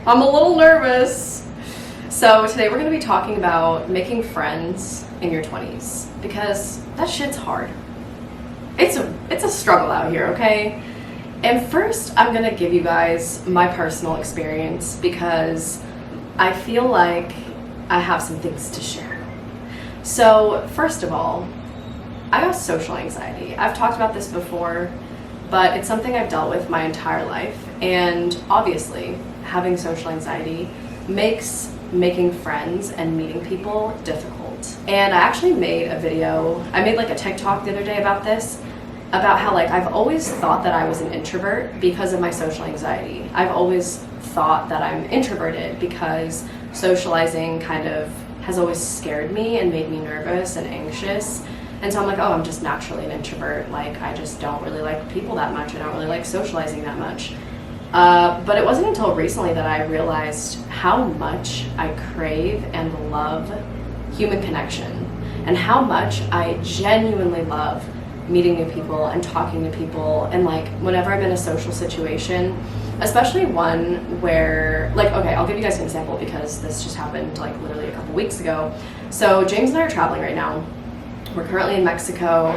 I'm a little nervous. So today we're going to be talking about making friends in your 20s because that shit's hard. It's a struggle out here, okay? And first I'm going to give you guys my personal experience because I feel like I have some things to share. So first of all, I got social anxiety. I've talked about this before, but it's something I've dealt with my entire life. And obviously, having social anxiety makes making friends and meeting people difficult. And I actually made a video, I made like a TikTok the other day about this, about how like I've always thought that I was an introvert because of my social anxiety. I've always thought that I'm introverted because socializing kind of has always scared me and made me nervous and anxious. And so I'm like, oh, I'm just naturally an introvert. Like, I just don't really like people that much. I don't really like socializing that much. But it wasn't until recently that I realized how much I crave and love human connection and how much I genuinely love meeting new people and talking to people. And like, whenever I'm in a social situation, especially one where, like, okay, I'll give you guys an example because this just happened like literally a couple weeks ago. So James and I are traveling right now. We're currently in Mexico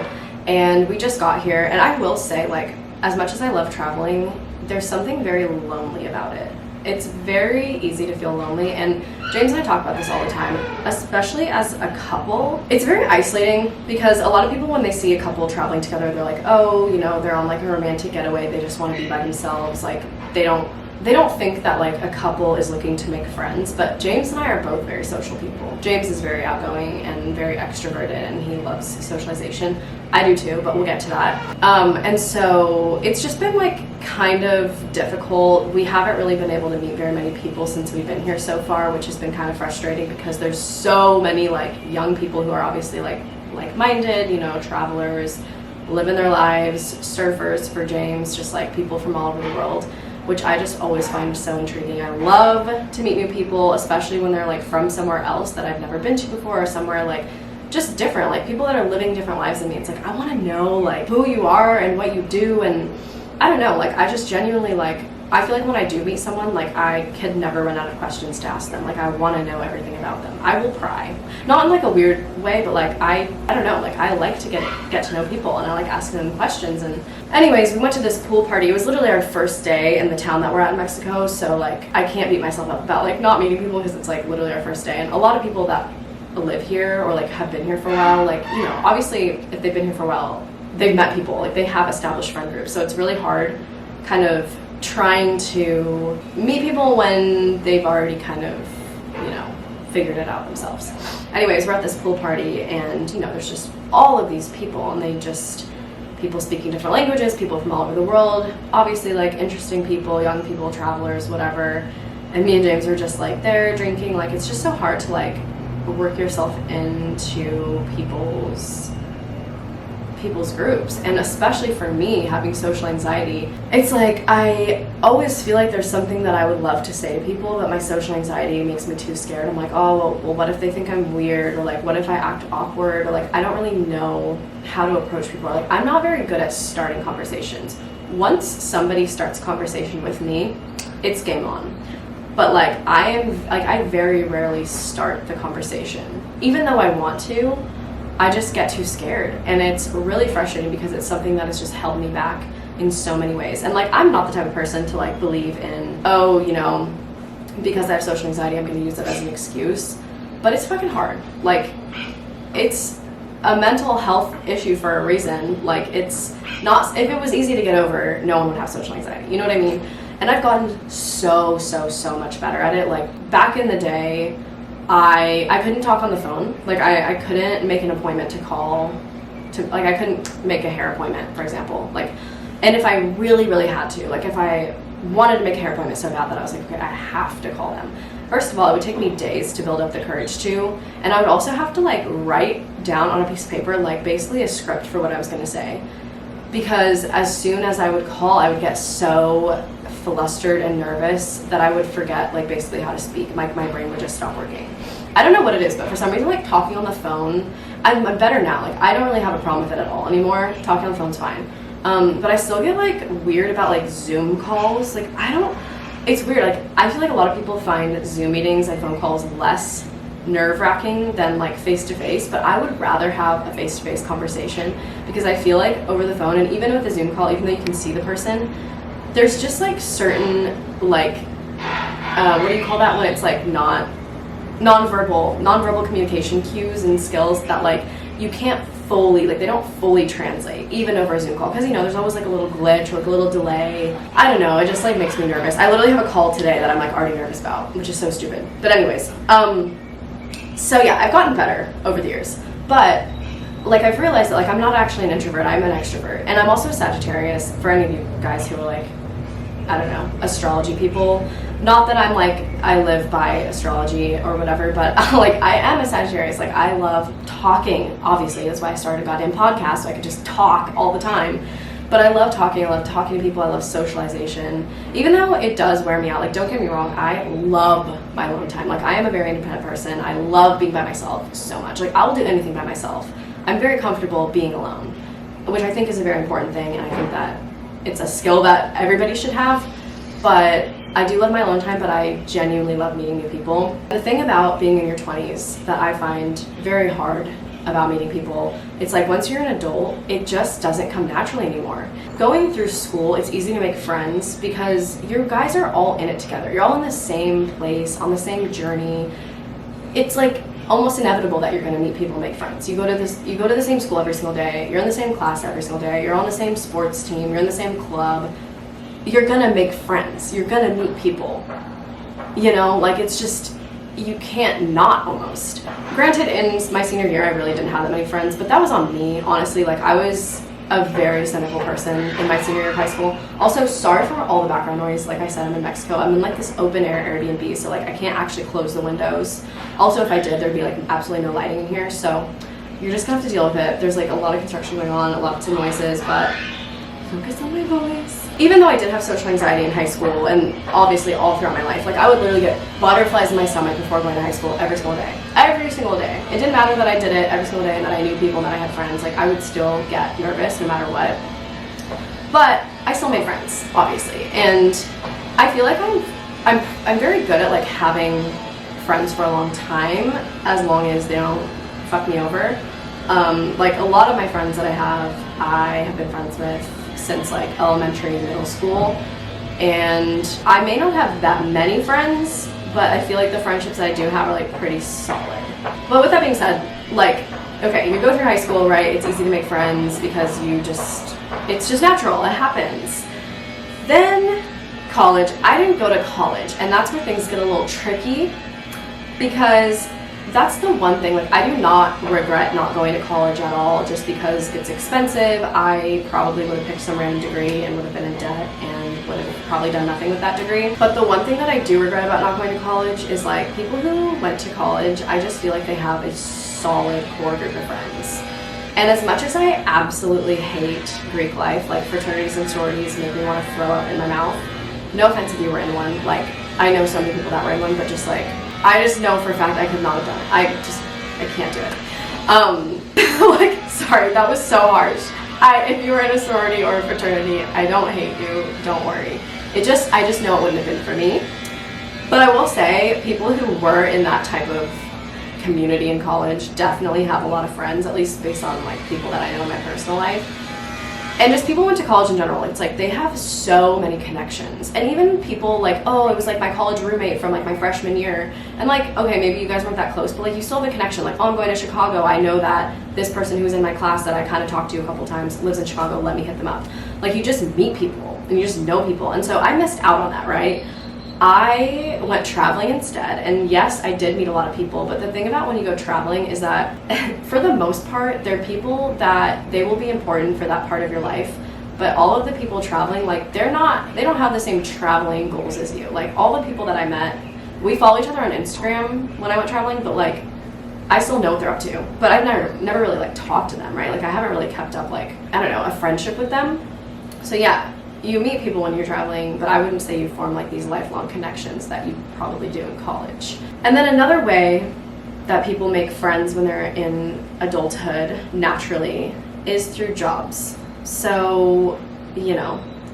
and we just got here, and I will say, like, as much as I love traveling, there's something very lonely about it. It's very easy to feel lonely, and James and I talk about this all the time, especially as a couple. It's very isolating because a lot of people, when they see a couple traveling together, they're like, oh, you know, they're on like a romantic getaway, they just want to be by themselves. Like, they don't think that like a couple is looking to make friends. But James and I are both very social people. James is very outgoing and very extroverted, and he loves socialization. I do too, but we'll get to that. And so it's just been like kind of difficult. We haven't really been able to meet very many people since we've been here so far, which has been kind of frustrating because there's so many like young people who are obviously like-minded, you know, travelers, living their lives, surfers for James, just like people from all over the world, which I just always find so intriguing. I love to meet new people, especially when they're like from somewhere else that I've never been to before, or somewhere like just different, like people that are living different lives than me. It's like, I want to know like who you are and what you do, and I don't know, like I just genuinely like, I feel like when I do meet someone, like I could never run out of questions to ask them. Like I want to know everything about them. I will pry. Not in like a weird way, but like I don't know, like I like to get to know people, and I like asking them questions. And anyways, we went to this pool party. It was literally our first day in the town that we're at in Mexico, so like I can't beat myself up about like not meeting people because it's like literally our first day. And a lot of people that live here or like have been here for a while, like, you know, obviously if they've been here for a while, they've met people, like they have established friend groups. So it's really hard kind of trying to meet people when they've already kind of, you know, figured it out themselves. Anyways, we're at this pool party, and you know, there's just all of these people, and they just, people speaking different languages, people from all over the world, obviously like interesting people, young people, travelers, whatever. And me and James are just like there drinking. Like it's just so hard to like work yourself into people's groups, and especially for me having social anxiety, it's like I always feel like there's something that I would love to say to people, but my social anxiety makes me too scared. I'm like, oh well, what if they think I'm weird, or like what if I act awkward, or like I don't really know how to approach people. Like I'm not very good at starting conversations. Once somebody starts conversation with me, it's game on. But like I very rarely start the conversation, even though I want to. I just get too scared, and it's really frustrating because it's something that has just held me back in so many ways. And like I'm not the type of person to like believe in, oh, you know, because I have social anxiety I'm going to use it as an excuse. But it's fucking hard. Like it's a mental health issue for a reason. Like it's not, if it was easy to get over, no one would have social anxiety, you know what I mean? And I've gotten so much better at it. Like back in the day, I couldn't talk on the phone. Like I couldn't make an appointment to call to, like I couldn't make a hair appointment, for example. Like, and if I really had to, like if I wanted to make a hair appointment so bad that I was like, okay, I have to call them. First of all, it would take me days to build up the courage to, and I would also have to like write down on a piece of paper like basically a script for what I was going to say, because as soon as I would call, I would get so flustered and nervous that I would forget like basically how to speak. My brain would just stop working. I don't know what it is, but for some reason like talking on the phone, I'm better now. Like I don't really have a problem with it at all anymore. Talking on the phone's fine. But I still get like weird about like Zoom calls. Like I don't it's weird. Like, I feel like a lot of people find Zoom meetings and phone calls less nerve-wracking than like face-to-face, but I would rather have a face-to-face conversation, because I feel like over the phone, and even with a Zoom call, even though you can see the person, there's just like certain like what do you call that when it's like non-verbal communication cues and skills that like you can't fully, like they don't fully translate even over a Zoom call, because there's always like a little glitch or like a little delay. I don't know, it just like makes me nervous. I literally have a call today that I'm like already nervous about, which is so stupid. But anyways, so yeah, I've gotten better over the years, but like I've realized that like I'm not actually an introvert, I'm an extrovert. And I'm also a Sagittarius, for any of you guys who are like, I don't know, astrology people. Not that I'm like, I live by astrology or whatever, but like I am a Sagittarius. Like I love talking, obviously. That's why I started a goddamn podcast, so I could just talk all the time. But I love talking to people, I love socialization. Even though it does wear me out, like don't get me wrong, I love my alone time. Like I am a very independent person. I love being by myself so much. Like I'll do anything by myself. I'm very comfortable being alone, which I think is a very important thing, and I think that it's a skill that everybody should have. But I do love my alone time, but I genuinely love meeting new people. The thing about being in your 20s that I find very hard about meeting people, it's like once you're an adult, it just doesn't come naturally anymore. Going through school, it's easy to make friends because you guys are all in it together. You're all in the same place, on the same journey. It's like almost inevitable that you're going to meet people and make friends. You go to the same school every single day, you're in the same class every single day, you're on the same sports team, you're in the same club. You're gonna make friends, you're gonna meet people, like it's just, you can't not almost. Granted, in my senior year I really didn't have that many friends, but that was on me, honestly. Like I was a very cynical person in my senior year of high school. Also, sorry for all the background noise. Like I said, I'm in Mexico. I'm in like this open air Airbnb, so like I can't actually close the windows. Also, if I did, there'd be like absolutely no lighting in here, so you're just gonna have to deal with it. There's like a lot of construction going on, lots of noises, but focus on my voice. Even though I did have social anxiety in high school, and obviously all throughout my life, like I would literally get butterflies in my stomach before going to high school every single day. Every single day. It didn't matter that I did it every single day and that I knew people and that I had friends. Like I would still get nervous no matter what. But I still made friends, obviously. And I feel like I'm very good at like having friends for a long time, as long as they don't fuck me over. Like a lot of my friends that I have been friends with since like elementary and middle school, and I may not have that many friends, but I feel like the friendships that I do have are like pretty solid. But with that being said, like, okay, you go through high school, right? It's easy to make friends because it's just natural, it happens. Then college, I didn't go to college, and that's where things get a little tricky, because that's the one thing, like I do not regret not going to college at all, just because it's expensive. I probably would have picked some random degree and would have been in debt and would have probably done nothing with that degree. But the one thing that I do regret about not going to college is like people who went to college, I just feel like they have a solid core group of friends. And as much as I absolutely hate Greek life, like fraternities and sororities make me want to throw up in my mouth. No offense if you were in one, like I know so many people that were in one, but just like, I just know for a fact I could not have done it. I can't do it. Like, sorry, that was so harsh. If you were in a sorority or a fraternity, I don't hate you, don't worry. I just know it wouldn't have been for me. But I will say, people who were in that type of community in college definitely have a lot of friends, at least based on like people that I know in my personal life. And just people who went to college in general, it's like they have so many connections. And even people like, oh, it was like my college roommate from like my freshman year. And like, okay, maybe you guys weren't that close, but like you still have a connection. Like, oh, I'm going to Chicago. I know that this person who was in my class that I kind of talked to a couple times lives in Chicago. Let me hit them up. Like you just meet people and you just know people. And so I missed out on that, right? I went traveling instead, and yes, I did meet a lot of people, but the thing about when you go traveling is that for the most part, they're people that they will be important for that part of your life, but all of the people traveling, like they don't have the same traveling goals as you. Like all the people that I met, we follow each other on Instagram when I went traveling, but like I still know what they're up to, but I've never really like talked to them, right? Like I haven't really kept up like, I don't know, a friendship with them. So yeah, you meet people when you're traveling, but I wouldn't say you form like these lifelong connections that you probably do in college. And then another way that people make friends when they're in adulthood naturally is through jobs. So,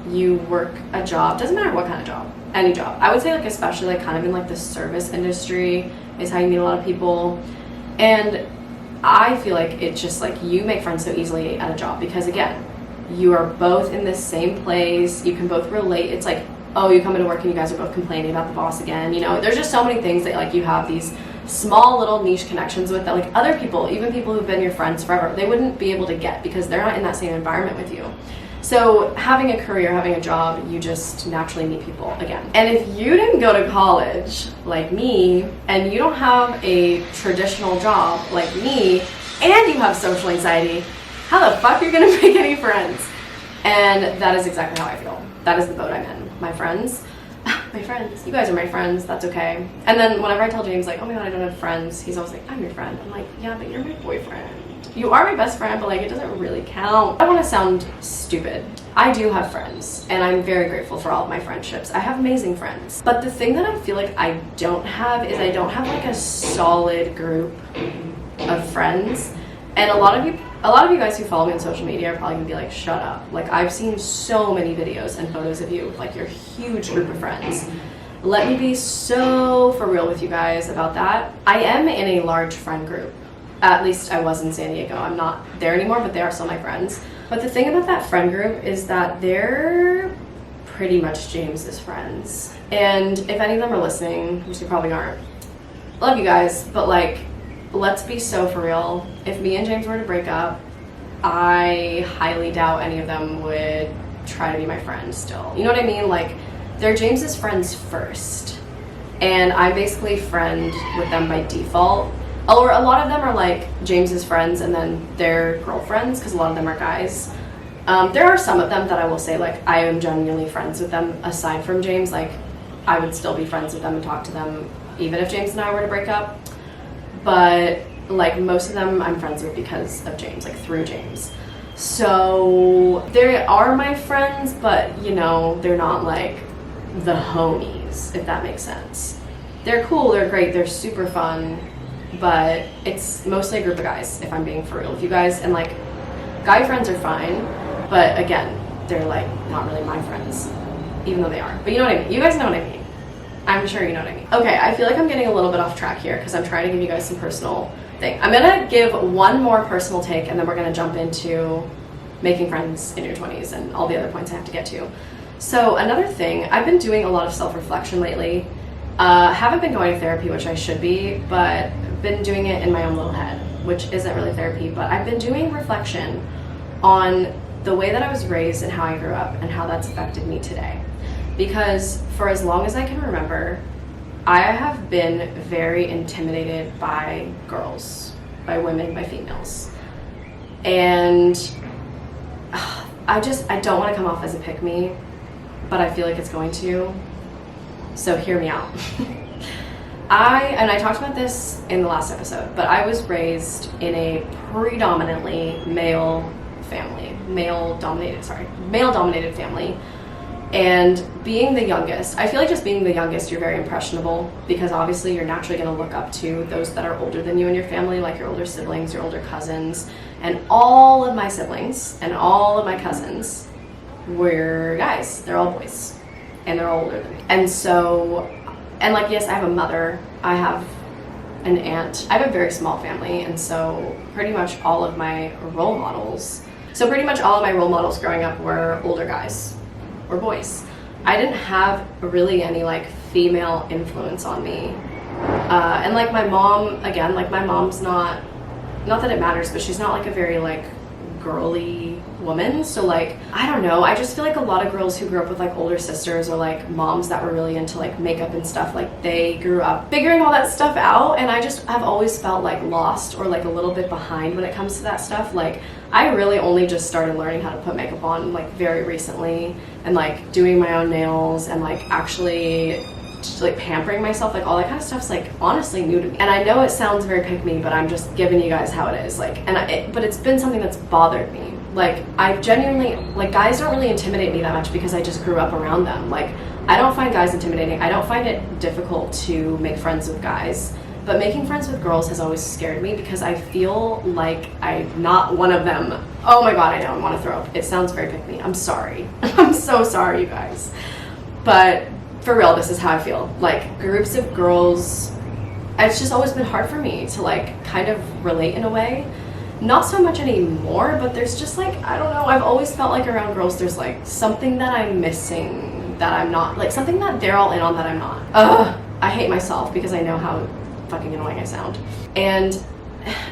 you work a job, doesn't matter what kind of job, any job. I would say like especially like kind of in like the service industry is how you meet a lot of people. And I feel like it's just like you make friends so easily at a job because again, you are both in the same place, you can both relate. It's like, oh, you come into work and you guys are both complaining about the boss again. You know, there's just so many things that like you have these small little niche connections with that like other people, even people who've been your friends forever, they wouldn't be able to get because they're not in that same environment with you. So having a career, having a job, you just naturally meet people again. And if you didn't go to college like me, and you don't have a traditional job like me, and you have social anxiety, how the fuck are you gonna make any friends? And that is exactly how I feel. That is the boat I'm in. My friends, you guys are my friends, that's okay. And then whenever I tell James like, oh my god, I don't have friends, he's always like, I'm your friend. I'm like, yeah, but you're my boyfriend. You are my best friend, but like it doesn't really count. I don't want to sound stupid. I do have friends, and I'm very grateful for all of my friendships. I have amazing friends. But the thing that I feel like I don't have is I don't have like a solid group of friends. And a lot of you guys who follow me on social media are probably gonna be like, shut up. Like I've seen so many videos and photos of you with like your huge group of friends. Let me be so for real with you guys about that. I am in a large friend group. At least I was in San Diego. I'm not there anymore, but they are still my friends. But the thing about that friend group is that they're pretty much James's friends. And if any of them are listening, which they probably aren't, love you guys, but like, let's be so for real. If me and James were to break up, I highly doubt any of them would try to be my friend still. You know what I mean? Like, they're James's friends first. And I'm basically friend with them by default. Or a lot of them are like James's friends and then their girlfriends, because a lot of them are guys. There are some of them that I will say like I am genuinely friends with them aside from James. Like I would still be friends with them and talk to them even if James and I were to break up. But like most of them I'm friends with because of James, like through James. So they are my friends, but you know, they're not like the homies, if that makes sense. They're cool, they're great, they're super fun. But it's mostly a group of guys, if I'm being for real with you guys. And like, guy friends are fine, but again, they're like not really my friends, even though they are. But you know what I mean? You guys know what I mean. I'm sure you know what I mean. Okay, I feel like I'm getting a little bit off track here because I'm trying to give you guys some personal thing. I'm gonna give one more personal take and then we're gonna jump into making friends in your 20s and all the other points I have to get to. So another thing, I've been doing a lot of self-reflection lately. Haven't been going to therapy, which I should be, but been doing it in my own little head, which isn't really therapy, but I've been doing reflection on the way that I was raised and how I grew up and how that's affected me today. Because for as long as I can remember, I have been very intimidated by girls, by women, by females. And I don't want to come off as a pick-me, but I feel like it's going to. So hear me out. I talked about this in the last episode, but I was raised in a predominantly male-dominated family. And being the youngest, I feel like just being the youngest, you're very impressionable because obviously you're naturally going to look up to those that are older than you in your family, like your older siblings, your older cousins. And all of my siblings and all of my cousins were guys. They're all boys. And they're all older than me. And so, and like, yes, I have a mother, I have an aunt, I have a very small family, and so pretty much all of my role models growing up were older guys or boys. I didn't have really any like female influence on me. And like my mom, again, like my mom's not that it matters, but she's not like a very like girly woman. So like, I don't know, I just feel like a lot of girls who grew up with like older sisters or like moms that were really into like makeup and stuff, like they grew up figuring all that stuff out, and I just have always felt like lost or like a little bit behind when it comes to that stuff. Like I really only just started learning how to put makeup on like very recently, and like doing my own nails and like actually just, like pampering myself, like all that kind of stuff's like honestly new to me. And I know it sounds very pick-me, but I'm just giving you guys how it is. Like, but it's been something that's bothered me. Like I genuinely, like guys don't really intimidate me that much because I just grew up around them. Like I don't find guys intimidating. I don't find it difficult to make friends with guys But making friends with girls has always scared me because I feel like I'm not one of them. Oh my god, I know, I want to throw up. It sounds very pick-me. I'm sorry. I'm so sorry, you guys. But for real, this is how I feel. Like, groups of girls, it's just always been hard for me to like kind of relate in a way. Not so much anymore, but there's just like, I don't know, I've always felt like around girls there's like something that I'm missing that I'm not, like something that they're all in on that I'm not. I hate myself because I know how fucking annoying I sound. And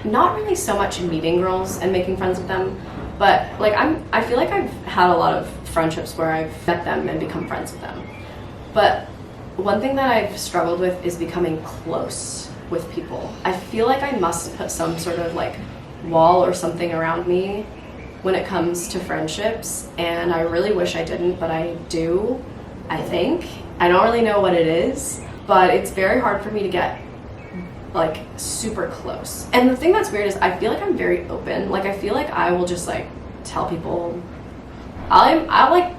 not really so much meeting girls and making friends with them, but like I feel like I've had a lot of friendships where I've met them and become friends with them. But one thing that I've struggled with is becoming close with people. I feel like I must put some sort of like wall or something around me when it comes to friendships, and I really wish I didn't, but I do, I think. I don't really know what it is, but it's very hard for me to get like super close. And the thing that's weird is I feel like I'm very open. Like, I feel like I will just like tell people, I'll like,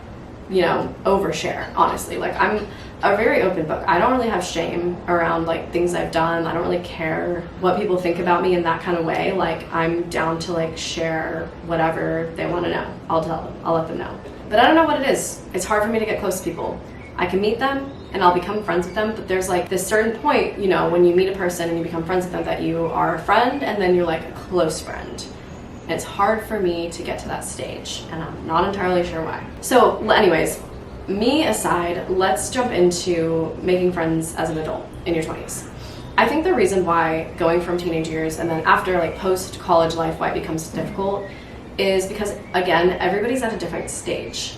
you know, overshare, honestly. Like, I'm a very open book. I don't really have shame around like things I've done. I don't really care what people think about me in that kind of way. Like, I'm down to like share whatever they want to know. I'll tell them, I'll let them know. But I don't know what it is. It's hard for me to get close to people. I can meet them and I'll become friends with them, but there's like this certain point, you know, when you meet a person and you become friends with them, that you are a friend and then you're like a close friend. And it's hard for me to get to that stage, and I'm not entirely sure why. So anyways, me aside, let's jump into making friends as an adult in your 20s. I think the reason why going from teenage years and then after like post-college life, why it becomes difficult is because, again, everybody's at a different stage.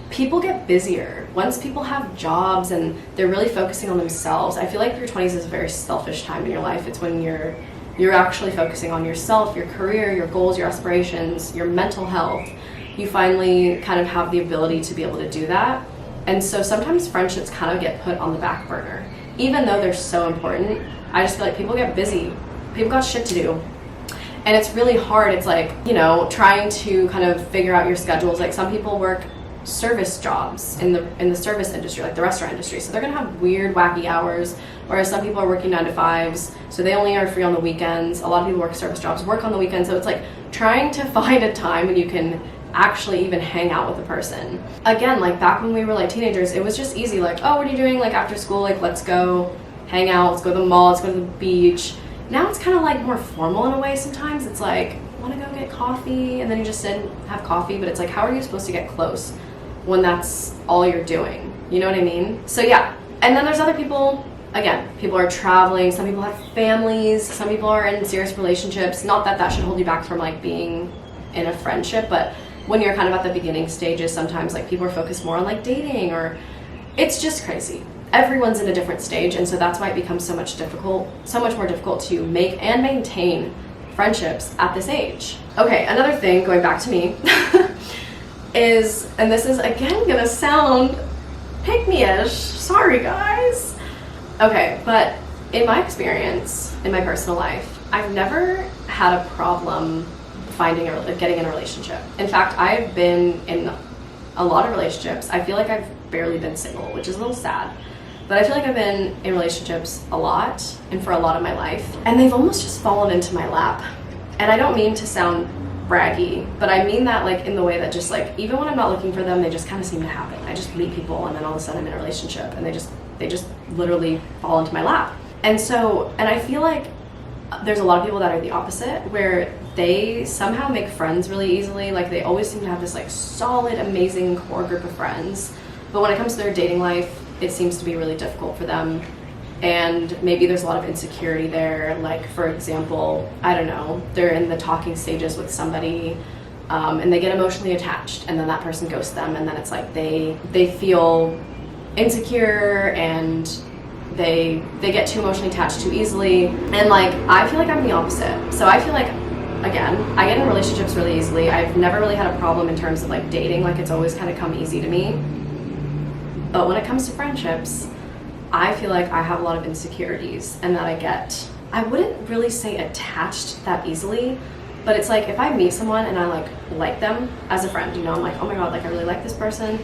People get busier. Once people have jobs and they're really focusing on themselves, I feel like your 20s is a very selfish time in your life. It's when you're actually focusing on yourself, your career, your goals, your aspirations, your mental health. You finally kind of have the ability to be able to do that. And so sometimes friendships kind of get put on the back burner. Even though they're so important, I just feel like people get busy. People got shit to do. And it's really hard. It's like, you know, trying to kind of figure out your schedules. Like, some people work service jobs in the service industry, like the restaurant industry, so they're gonna have weird, wacky hours, whereas some people are working 9 to 5s, so they only are free on the weekends. A lot of people work service jobs, work on the weekends, so it's like trying to find a time when you can actually even hang out with a person. Again, like back when we were like teenagers, it was just easy, like, oh, what are you doing like after school? Like, let's go hang out, let's go to the mall, let's go to the beach. Now it's kind of like more formal in a way. Sometimes it's like, want to go get coffee, and then you just sit and have coffee, but it's like, how are you supposed to get close when that's all you're doing? You know what I mean? So yeah. And then there's other people, again, people are traveling, some people have families, some people are in serious relationships. Not that that should hold you back from like being in a friendship, but when you're kind of at the beginning stages, sometimes like people are focused more on like dating, or it's just crazy. Everyone's in a different stage, and so that's why it becomes so much more difficult to make and maintain friendships at this age. Okay, another thing, going back to me, is, and this is again gonna sound pick-me-ish, sorry guys. Okay, but in my experience, in my personal life, I've never had a problem getting in a relationship. In fact, I've been in a lot of relationships. I feel like I've barely been single, which is a little sad. But I feel like I've been in relationships a lot and for a lot of my life, and they've almost just fallen into my lap. And I don't mean to sound braggy, but I mean that like in the way that just like, even when I'm not looking for them, they just kind of seem to happen. I just meet people and then all of a sudden I'm in a relationship, and they just literally fall into my lap. And I feel like there's a lot of people that are the opposite, where they somehow make friends really easily. Like, they always seem to have this like solid, amazing core group of friends, but when it comes to their dating life, it seems to be really difficult for them. And maybe there's a lot of insecurity there. Like, for example, I don't know, they're in the talking stages with somebody, and they get emotionally attached, and then that person ghosts them, and then it's like they feel insecure, and they get too emotionally attached too easily. And like, I feel like I'm the opposite. So I feel like, again, I get in relationships really easily. I've never really had a problem in terms of like dating. Like, it's always kind of come easy to me. But when it comes to friendships, I feel like I have a lot of insecurities, and that I wouldn't really say attached that easily, but it's like if I meet someone and I like them as a friend, you know, I'm like, oh my god, like I really like this person,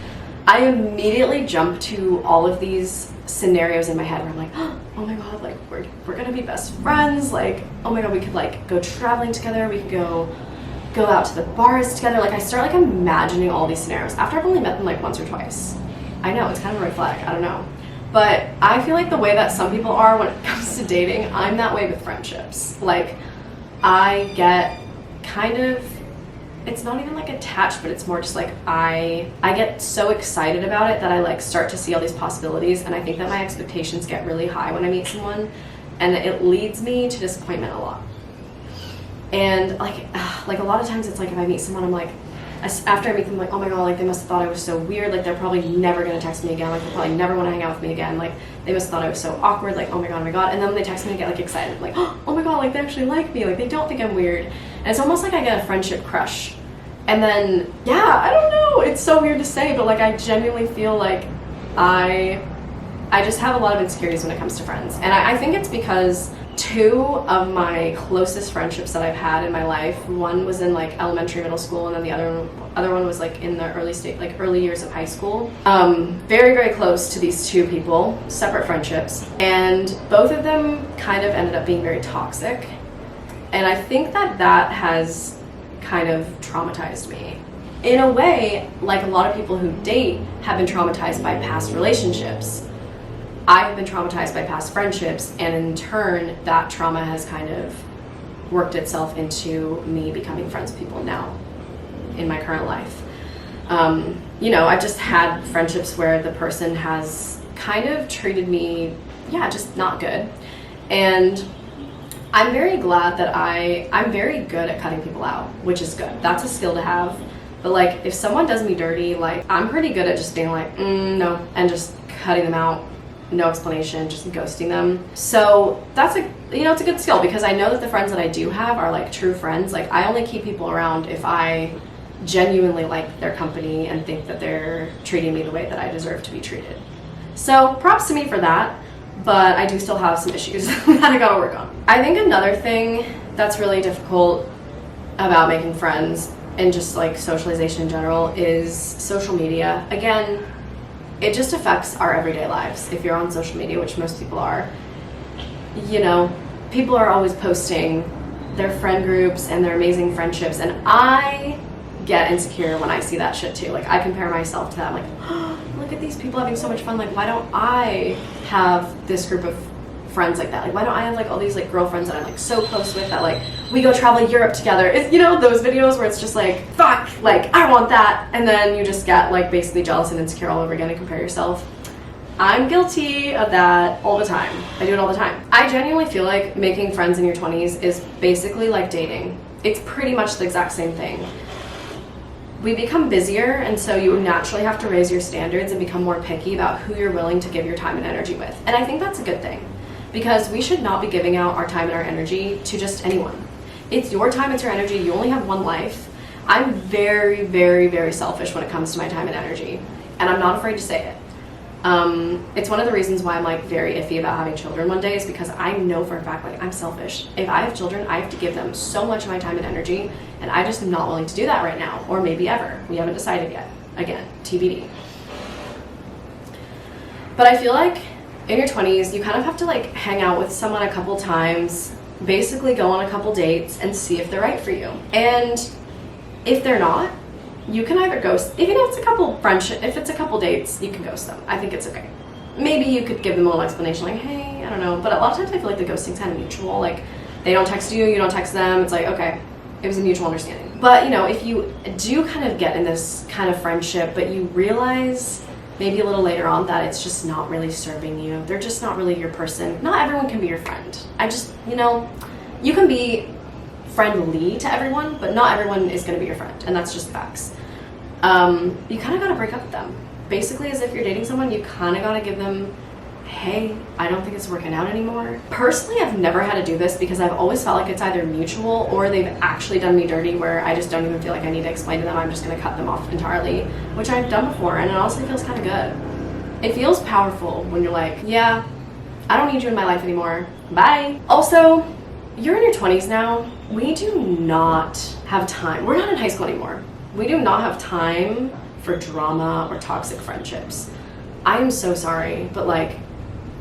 I immediately jump to all of these scenarios in my head where I'm like, oh my god, like we're gonna be best friends, like oh my god, we could like go traveling together, we could go out to the bars together. Like I start like imagining all these scenarios after I've only met them like once or twice. I know it's kind of a red flag, I don't know, but I feel like the way that some people are when it comes to dating, I'm that way with friendships. Like I get kind of, it's not even like attached, but it's more just like I get so excited about it that I like start to see all these possibilities, and I think that my expectations get really high when I meet someone, and it leads me to disappointment a lot. And like a lot of times it's like if I meet someone, I'm like, after I meet them, I'm like, oh my god, like they must have thought I was so weird, like they're probably never gonna text me again, like they'll probably never want to hang out with me again, like they must have thought I was so awkward, like oh my god, and then when they text me I get like excited, like oh my god, like they actually like me, like they don't think I'm weird, and it's almost like I get a friendship crush. And then yeah, I don't know, it's so weird to say, but like I genuinely feel like I just have a lot of insecurities when it comes to friends, and I think it's because two of my closest friendships that I've had in my life, one was in like elementary, middle school, and then the other one was like in the early years of high school. Very, very close to these two people, separate friendships, and both of them kind of ended up being very toxic. And I think that has kind of traumatized me. In a way, like a lot of people who date have been traumatized by past relationships. I've been traumatized by past friendships, and in turn, that trauma has kind of worked itself into me becoming friends with people now in my current life. You know, I've just had friendships where the person has kind of treated me, just not good. And I'm very glad that I'm very good at cutting people out, which is good. That's a skill to have. But like, if someone does me dirty, like I'm pretty good at just being like, no, and just cutting them out. No explanation, just ghosting them. So that's it's a good skill, because I know that the friends that I do have are like true friends. Like I only keep people around if I genuinely like their company and think that they're treating me the way that I deserve to be treated. So props to me for that, but I do still have some issues that I gotta work on. I think another thing that's really difficult about making friends and just like socialization in general is social media. Again, it just affects our everyday lives. If you're on social media, which most people are, you know, people are always posting their friend groups and their amazing friendships, and I get insecure when I see that shit too. Like I compare myself to that. I'm like, oh, look at these people having so much fun. Like why don't I have this group of friends like that? Like why don't I have like all these like girlfriends that I'm like so close with that like we go travel Europe together? It's, you know, those videos where it's just like, fuck, like I want that, and then you just get like basically jealous and insecure all over again and compare yourself. I'm guilty of that all the time. I do it all the time. I genuinely feel like making friends in your 20s is basically like dating. It's pretty much the exact same thing. We become busier, and so you naturally have to raise your standards and become more picky about who you're willing to give your time and energy with. And I think that's a good thing, because we should not be giving out our time and our energy to just anyone. It's your time, it's your energy, you only have one life. I'm very, very, very selfish when it comes to my time and energy, and I'm not afraid to say it. It's one of the reasons why I'm like very iffy about having children one day, is because I know for a fact like I'm selfish. If I have children, I have to give them so much of my time and energy, and I just am not willing to do that right now, or maybe ever. We haven't decided yet. Again, TBD. But I feel like in your 20s, you kind of have to like hang out with someone a couple times, basically go on a couple dates and see if they're right for you. And if they're not, you can either ghost, even if it's a couple friendship, if it's a couple dates, you can ghost them. I think it's okay. Maybe you could give them a little explanation like, hey, I don't know. But a lot of times I feel like the ghosting's kind of mutual. Like they don't text you, you don't text them. It's like, okay, it was a mutual understanding. But you know, if you do kind of get in this kind of friendship, but you realize maybe a little later on that it's just not really serving you, they're just not really your person. Not everyone can be your friend. You know, you can be friendly to everyone, but not everyone is going to be your friend, and that's just facts. You kind of got to break up with them. Basically, as if you're dating someone, you kind of got to give them, hey, I don't think it's working out anymore. Personally, I've never had to do this because I've always felt like it's either mutual or they've actually done me dirty, where I just don't even feel like I need to explain to them. I'm just going to cut them off entirely, which I've done before, and it honestly feels kind of good. It feels powerful when you're like, yeah, I don't need you in my life anymore. Bye. Also, you're in your 20s now. We do not have time. We're not in high school anymore. We do not have time for drama or toxic friendships. I am so sorry, but like,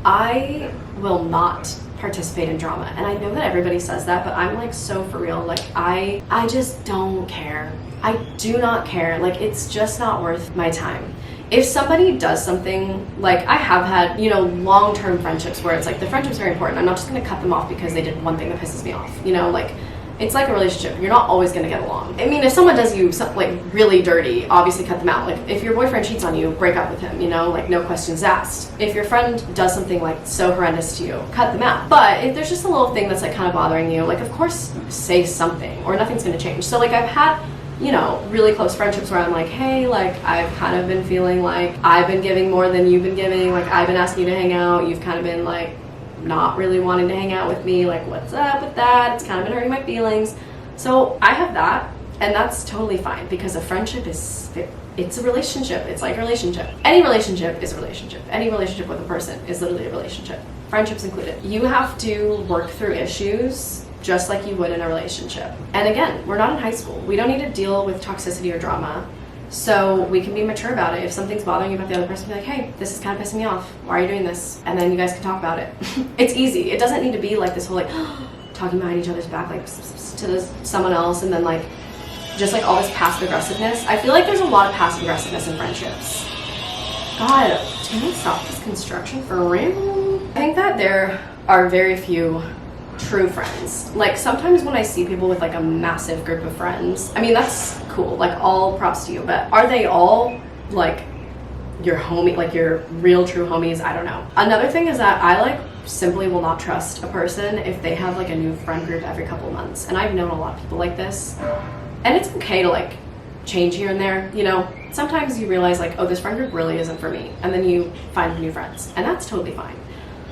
I will not participate in drama. And I know that everybody says that, but I'm like so for real. Like I just don't care. I do not care. Like it's just not worth my time. If somebody does something, like I have had, you know, long-term friendships where it's like the friendship's very important. I'm not just gonna cut them off because they did one thing that pisses me off. You know, like it's like a relationship. You're not always gonna get along. I mean, if someone does you something like really dirty, obviously cut them out. Like if your boyfriend cheats on you, break up with him, you know, like no questions asked. If your friend does something like so horrendous to you, cut them out. But if there's just a little thing that's like kind of bothering you, like of course say something or nothing's gonna change. So like I've had, you know, really close friendships where I'm like, hey, like I've kind of been feeling like I've been giving more than you've been giving. Like I've been asking you to hang out. You've kind of been like not really wanting to hang out with me. Like what's up with that? It's kind of been hurting my feelings. So I have that, and that's totally fine because a friendship it's a relationship. It's like a relationship. Any relationship is a relationship. Any relationship with a person is literally a relationship. Friendships included. You have to work through issues just like you would in a relationship. And again, we're not in high school. We don't need to deal with toxicity or drama. So we can be mature about it. If something's bothering you about the other person, be like, hey, this is kind of pissing me off. Why are you doing this? And then you guys can talk about it. It's easy. It doesn't need to be like this whole like talking behind each other's back like to someone else and then like just like all this passive aggressiveness. I feel like there's a lot of passive aggressiveness in friendships. God, can we stop this construction for real? I think that there are very few true friends. Like sometimes when I see people with like a massive group of friends, I mean that's cool, like all props to you, but are they all like your homie, like your real true homies? I don't know. Another thing is that I like simply will not trust a person if they have like a new friend group every couple months, and I've known a lot of people like this, and it's okay to like change here and there, you know. Sometimes you realize like, oh, this friend group really isn't for me, and then you find new friends, and that's totally fine.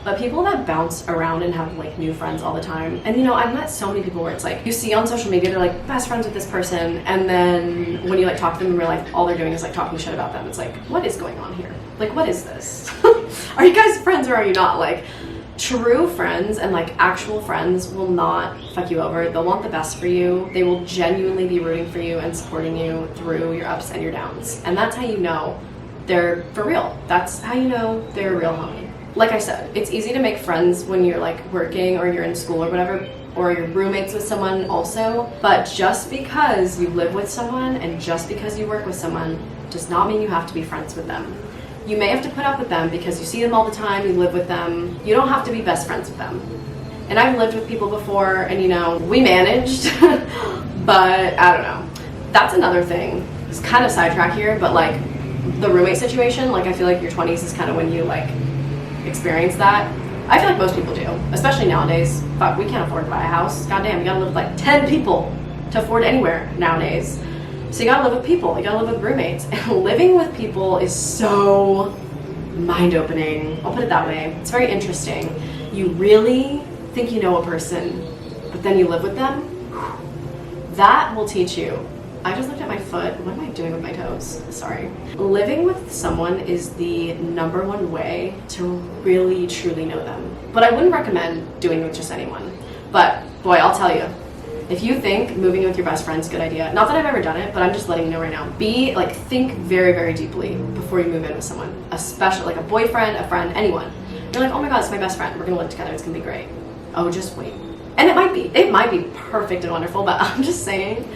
But people that bounce around and have like new friends all the time, and you know, I've met so many people where it's like you see on social media they're like best friends with this person, and then when you like talk to them in real life, all they're doing is like talking shit about them. It's like, what is going on here? Like, what is this? Are you guys friends or are you not? Like, true friends and like actual friends will not fuck you over. They'll want the best for you. They will genuinely be rooting for you and supporting you through your ups and your downs, and that's how you know they're for real. That's how you know they're a real homie. Like I said, it's easy to make friends when you're like working or you're in school or whatever, or you're roommates with someone also, but just because you live with someone and just because you work with someone does not mean you have to be friends with them. You may have to put up with them because you see them all the time, you live with them. You don't have to be best friends with them. And I've lived with people before and you know, we managed, but I don't know. That's another thing. It's kind of sidetrack here, but like the roommate situation, like I feel like your 20s is kind of when you like experience that. I feel like most people do, especially nowadays. Fuck, we can't afford to buy a house. Goddamn, you gotta live with like 10 people to afford anywhere nowadays. So you gotta live with people, you gotta live with roommates. And living with people is so mind-opening. I'll put it that way. It's very interesting. You really think you know a person, but then you live with them. That will teach you. I just looked at my foot. What am I doing with my toes? Sorry. Living with someone is the #1 way to really, truly know them. But I wouldn't recommend doing it with just anyone. But boy, I'll tell you, if you think moving in with your best friend's a good idea, not that I've ever done it, but I'm just letting you know right now, think very, very deeply before you move in with someone, especially like a boyfriend, a friend, anyone. You're like, oh my God, it's my best friend. We're gonna live together. It's gonna be great. Oh, just wait. And it might be perfect and wonderful, but I'm just saying,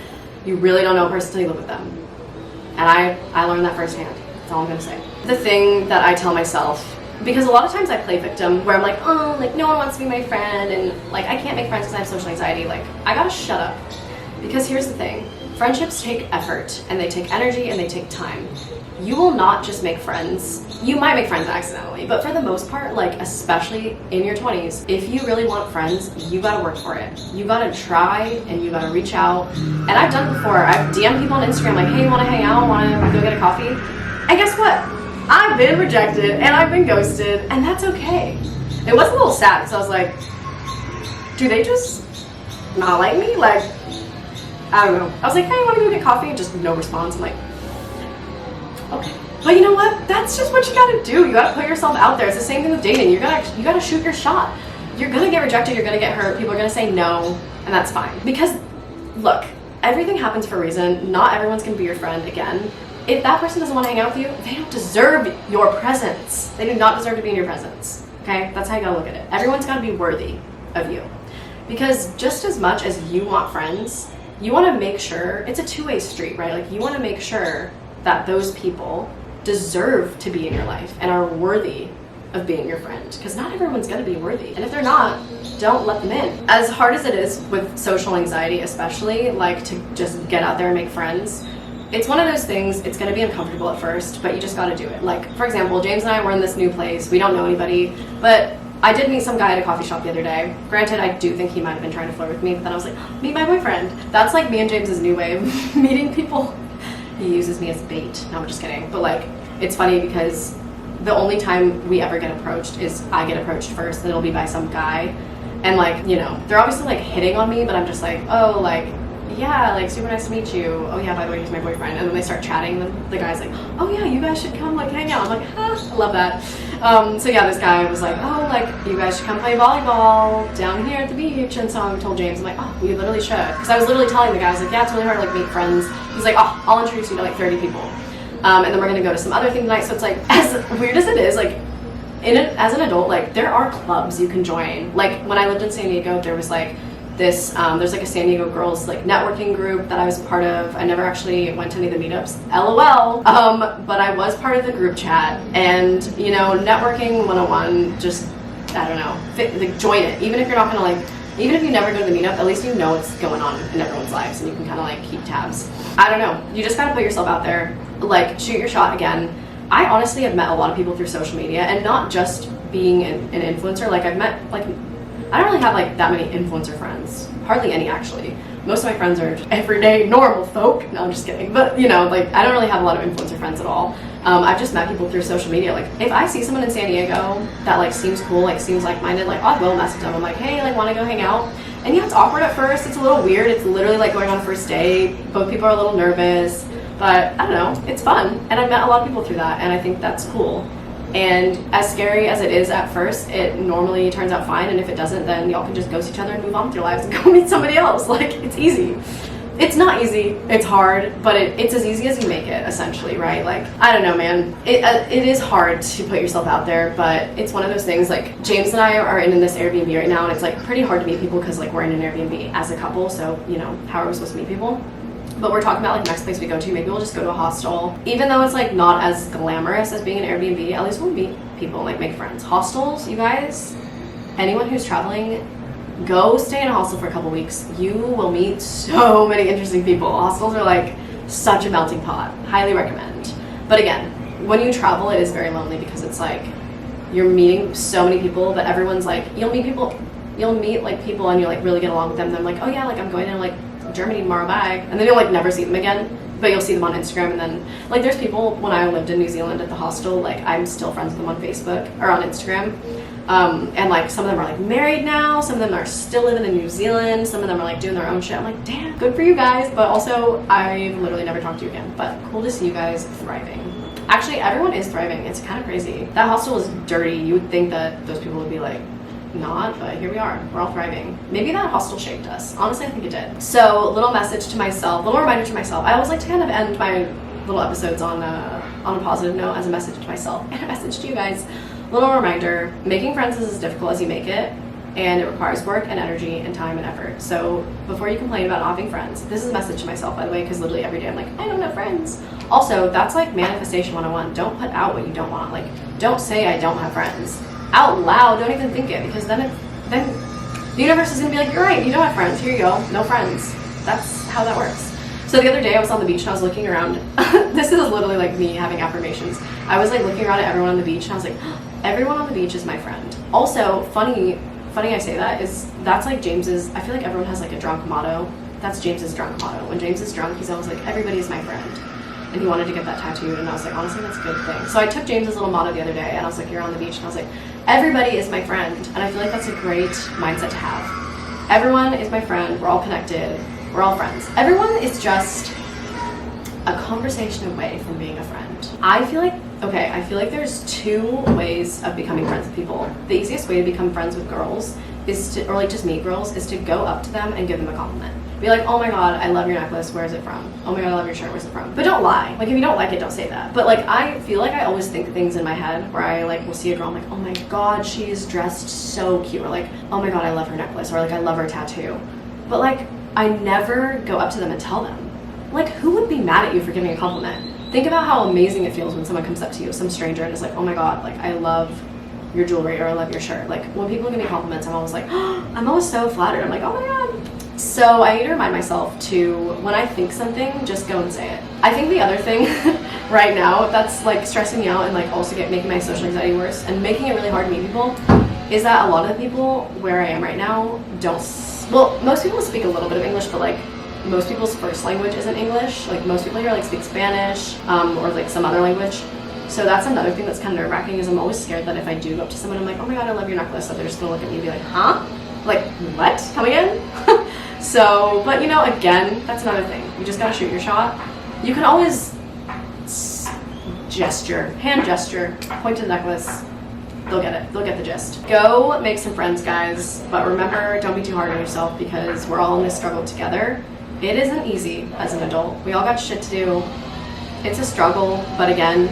you really don't know a person until you live with them. And I learned that firsthand. That's all I'm gonna say. The thing that I tell myself, because a lot of times I play victim where I'm like, oh, like no one wants to be my friend and like I can't make friends because I have social anxiety. Like I gotta shut up. Because here's the thing, friendships take effort and they take energy and they take time. You will not just make friends. You might make friends accidentally, but for the most part, like especially in your 20s, if you really want friends, you gotta work for it. You gotta try and you gotta reach out. And I've done it before. I've DM'd people on Instagram like, hey, wanna hang out? Wanna go get a coffee? And guess what? I've been rejected and I've been ghosted, and that's okay. It was a little sad because I was like, do they just not like me? Like, I don't know. I was like, hey, wanna go get coffee? And just no response. I'm like, okay. But you know what? That's just what you gotta do. You gotta put yourself out there. It's the same thing with dating. You gotta shoot your shot. You're gonna get rejected, you're gonna get hurt, people are gonna say no, and that's fine. Because look, everything happens for a reason. Not everyone's gonna be your friend again. If that person doesn't want to hang out with you, they don't deserve your presence. They do not deserve to be in your presence. Okay? okay? That's how you gotta look at it. Everyone's gotta be worthy of you. Because just as much as you want friends, you wanna make sure, it's a two-way street, right? Like, you wanna make sure that those people deserve to be in your life and are worthy of being your friend, because not everyone's going to be worthy, and if they're not, don't let them in. As hard as it is with social anxiety, especially, like, to just get out there and make friends, it's one of those things, it's going to be uncomfortable at first, but you just got to do it. Like, for example, James and I were in this new place, we don't know anybody, but I did meet some guy at a coffee shop the other day. Granted, I do think he might have been trying to flirt with me, but then I was like, meet my boyfriend. That's like me and James's new way of meeting people. He uses me as bait. No, I'm just kidding. But like, it's funny because the only time we ever get approached is I get approached first, and it'll be by some guy. And like, you know, they're obviously like hitting on me, but I'm just like, oh, like, yeah, like, super nice to meet you. Oh yeah, by the way, he's my boyfriend. And then they start chatting, and the guy's like, oh yeah, you guys should come like hang out. I'm like, I love that. So yeah, this guy was like, oh, like, you guys should come play volleyball down here at the beach. And so I told James, I'm like, oh, we literally should. Because I was literally telling the guy, I was like, yeah, it's really hard to like meet friends. He's like, oh, I'll introduce you to like 30 people. And then we're gonna go to some other thing tonight. So it's like, as weird as it is, like, as an adult, like, there are clubs you can join. Like, when I lived in San Diego, there was like this, there's like a San Diego girls like networking group that I was a part of. I never actually went to any of the meetups, LOL. But I was part of the group chat, and you know, networking 101, just, I don't know, like, join it. Even if you're not gonna like, even if you never go to the meetup, at least you know what's going on in everyone's lives, and you can kind of like keep tabs. I don't know, you just gotta put yourself out there, like, shoot your shot again. I honestly have met a lot of people through social media, and not just being an influencer. Like, I've met, like, I don't really have like that many influencer friends, hardly any actually. Most of my friends are everyday normal folk. No, I'm just kidding. But you know, like, I don't really have a lot of influencer friends at all. I've just met people through social media. Like, if I see someone in San Diego that like seems cool, like seems like-minded, like, I will message them. I'm like, hey, like, want to go hang out? And yeah, it's awkward at first. It's a little weird. It's literally like going on a first date. Both people are a little nervous, but I don't know, it's fun. And I've met a lot of people through that, and I think that's cool. And as scary as it is at first, it normally turns out fine, and if it doesn't, then y'all can just ghost each other and move on with your lives and go meet somebody else. Like, it's easy. It's not easy, it's hard, but it's as easy as you make it, essentially, right? Like, I don't know, man. It is hard to put yourself out there, but it's one of those things. Like, James and I are in this Airbnb right now, and it's like pretty hard to meet people because like we're in an Airbnb as a couple, so you know, how are we supposed to meet people? But we're talking about like next place we go to, maybe we'll just go to a hostel. Even though it's like not as glamorous as being an Airbnb, at least we'll meet people, like make friends. Hostels, you guys, anyone who's traveling, go stay in a hostel for a couple weeks. You will meet so many interesting people. Hostels are like such a melting pot. Highly recommend. But again, when you travel, it is very lonely because it's like you're meeting so many people, but everyone's like, you'll meet like people and you like really get along with them. They're like, oh yeah, like I'm going to like Germany tomorrow, bye. And then you'll like never see them again, but you'll see them on Instagram. And then like there's people, when I lived in New Zealand at the hostel, like I'm still friends with them on Facebook or on Instagram. And like some of them are like married now, some of them are still living in New Zealand, some of them are like doing their own shit. I'm like, damn, good for you guys. But also I've literally never talked to you again, but cool to see you guys thriving. Actually, everyone is thriving. It's kind of crazy. That hostel is dirty. You would think that those people would be like, not, but here we are. We're all thriving. Maybe that hostel shaped us. Honestly, I think it did. So, little message to myself, little reminder to myself. I always like to kind of end my little episodes on a positive note, as a message to myself and a message to you guys. Little reminder, making friends is as difficult as you make it, and it requires work and energy and time and effort. So before you complain about not having friends, this is a message to myself, by the way, because literally every day I'm like, I don't have friends. Also, that's like manifestation 101. Don't put out what you don't want. Like, don't say I don't have friends out loud. Don't even think it, because then the universe is gonna be like, you're right, you don't have friends, here you go, no friends. That's how that works. So the other day I was on the beach and I was looking around. This is literally like me having affirmations. I was like looking around at everyone on the beach and I was like, everyone on the beach is my friend. Also, funny I say that, is that's like James's, I feel like everyone has like a drunk motto. That's James's drunk motto. When James is drunk, he's always like, everybody is my friend. And he wanted to get that tattooed, and I was like, honestly, that's a good thing. So I took James's little motto the other day, and I was like, you're on the beach, and I was like, everybody is my friend. And I feel like that's a great mindset to have. Everyone is my friend, we're all connected, we're all friends. Everyone is just a conversation away from being a friend. I feel like there's two ways of becoming friends with people. The easiest way to become friends with girls is to, or like just meet girls, is to go up to them and give them a compliment. Be like, oh my god, I love your necklace, where is it from? Oh my god, I love your shirt, where's it from? But don't lie. Like if you don't like it, don't say that. But like I feel like I always think things in my head where I like will see a girl, I'm like, oh my god, she is dressed so cute, or like, oh my god, I love her necklace, or like I love her tattoo. But like I never go up to them and tell them. Like who would be mad at you for giving a compliment? Think about how amazing it feels when someone comes up to you, some stranger, and is like, oh my god, like I love your jewelry, or I love your shirt. Like when people give me compliments, I'm always like, oh, I'm always so flattered. I'm like, oh my god. So I need to remind myself to, when I think something, just go and say it. I think the other thing right now that's like stressing me out and like also making my social anxiety worse and making it really hard to meet people is that a lot of the people where I am right now don't, well, most people speak a little bit of English, but like most people's first language isn't English. Like most people here like speak Spanish or like some other language. So that's another thing that's kind of nerve-wracking is I'm always scared that if I do go up to someone, I'm like, oh my god, I love your necklace, that they're just gonna look at me and be like, huh? Like, what? Come again? So, but you know, again, that's another thing. You just gotta shoot your shot. You can always gesture, hand gesture, point to the necklace. They'll get it. They'll get the gist. Go make some friends, guys. But remember, don't be too hard on yourself because we're all in this struggle together. It isn't easy as an adult. We all got shit to do. It's a struggle, but again,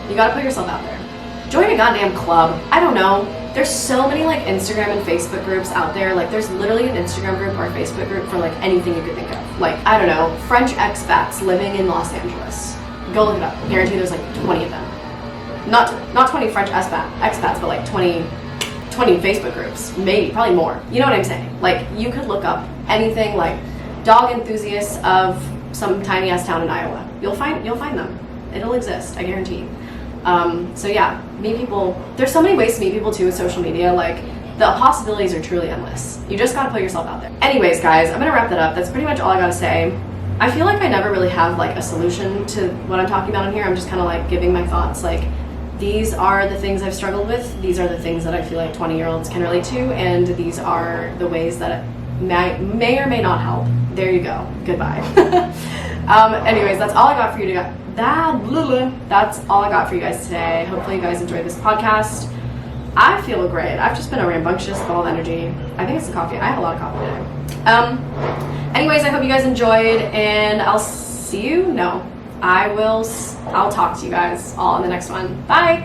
you gotta put yourself out there. Join a goddamn club. I don't know. There's so many like Instagram and Facebook groups out there. Like there's literally an Instagram group or a Facebook group for like anything you could think of. Like, I don't know, French expats living in Los Angeles. Go look it up. I guarantee there's like 20 of them. Not 20 French expats, but like 20 Facebook groups. Maybe, probably more. You know what I'm saying? Like you could look up anything like dog enthusiasts of some tiny ass town in Iowa. You'll find them. It'll exist, I guarantee. So yeah, meet people. There's so many ways to meet people too with social media. Like the possibilities are truly endless. You just gotta put yourself out there. Anyways, guys, I'm gonna wrap that up. That's pretty much all I gotta say. I feel like I never really have like a solution to what I'm talking about in here. I'm just kind of like giving my thoughts. Like these are the things I've struggled with. These are the things that I feel like 20-year-olds can relate to, and these are the ways that it may or may not help. There you go. Goodbye. Anyways, that's all I got for you to That's all I got for you guys today. Hopefully you guys enjoyed this podcast. I feel great. I've just been a rambunctious ball of energy. I think it's the coffee. I had a lot of coffee today. Anyways, I hope you guys enjoyed, and I'll see you. No, I'll talk to you guys all in the next one. Bye.